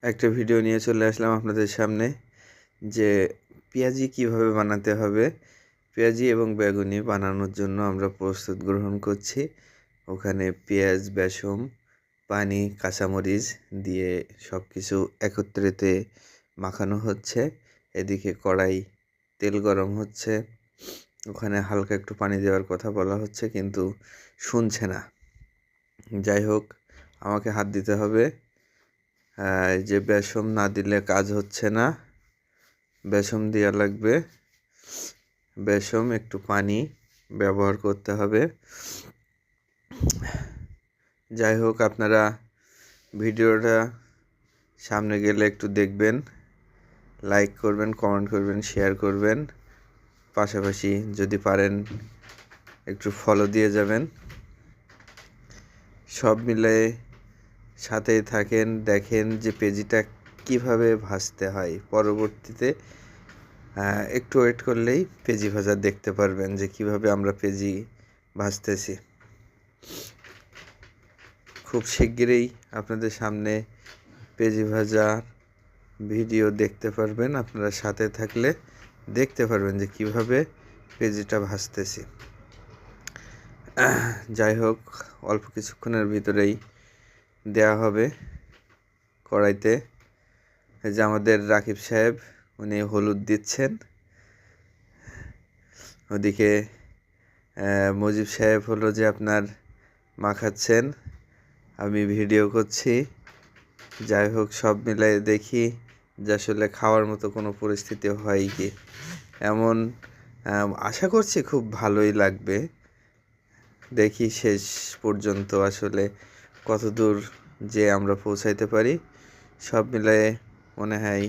একটা ভিডিও নিয়ে চলে আসলাম আপনাদের সামনে যে পেঁয়াজি কিভাবে বানাতে হবে। পেঁয়াজি এবং বেগুনি বানানোর জন্য আমরা প্রস্তুত গ্রহণ করছি। ওখানে পেঁয়াজ, বেসম, পানি, কাঁচামরিচ দিয়ে সব কিছু একত্রেতে মাখানো হচ্ছে। এদিকে কড়াই তেল গরম হচ্ছে, ওখানে হালকা একটু পানি দেওয়ার কথা বলা হচ্ছে কিন্তু শুনছে না। যাই হোক, আমাকে হাত দিতে হবে। যে বেসম না দিলে কাজ হচ্ছে না, বেসম দেওয়া লাগবে। বেসম একটু পানি ব্যবহার করতে হবে। যাই হোক, আপনারা ভিডিওটা সামনে গেলে একটু দেখবেন, লাইক করবেন, কমেন্ট করবেন, শেয়ার করবেন, পাশাপাশি যদি পারেন একটু ফলো দিয়ে যাবেন। সব মিলে সাথেই থাকেন, দেখেন যে পেঁয়াজিটা কিভাবে ভাজতে হয়। পরবর্তীতে একটু ওয়েট করলেই পেঁয়াজি ভাজা দেখতে পারবেন যে কিভাবে আমরা পেঁয়াজি ভাজতেছি। খুব শিগগিরই আপনাদের সামনে পেঁয়াজি ভাজার ভিডিও দেখতে পারবেন। আপনারা সাথে থাকলে দেখতে পারবেন যে কিভাবে পেঁয়াজিটা ভাজতেছি। যাই হোক, অল্প কিছুক্ষণের ভিতরেই দেয়া হবে কড়াইতে। এই যে আমাদের রাকিব সাহেব, উনি হলুদ দিচ্ছেন। ওদিকে মুজিব সাহেব হলো যে আপনার মাখাচ্ছেন, আমি ভিডিও করছি। যাই হোক, সব মিলাই দেখি যে আসলে খাওয়ার মতো কোনো পরিস্থিতি হয় কি। এমন আশা করছি খুব ভালোই লাগবে। দেখি শেষ পর্যন্ত আসলে কতদূর যে আমরা পৌঁছাইতে পারি। সব মিলায়ে মনে হয়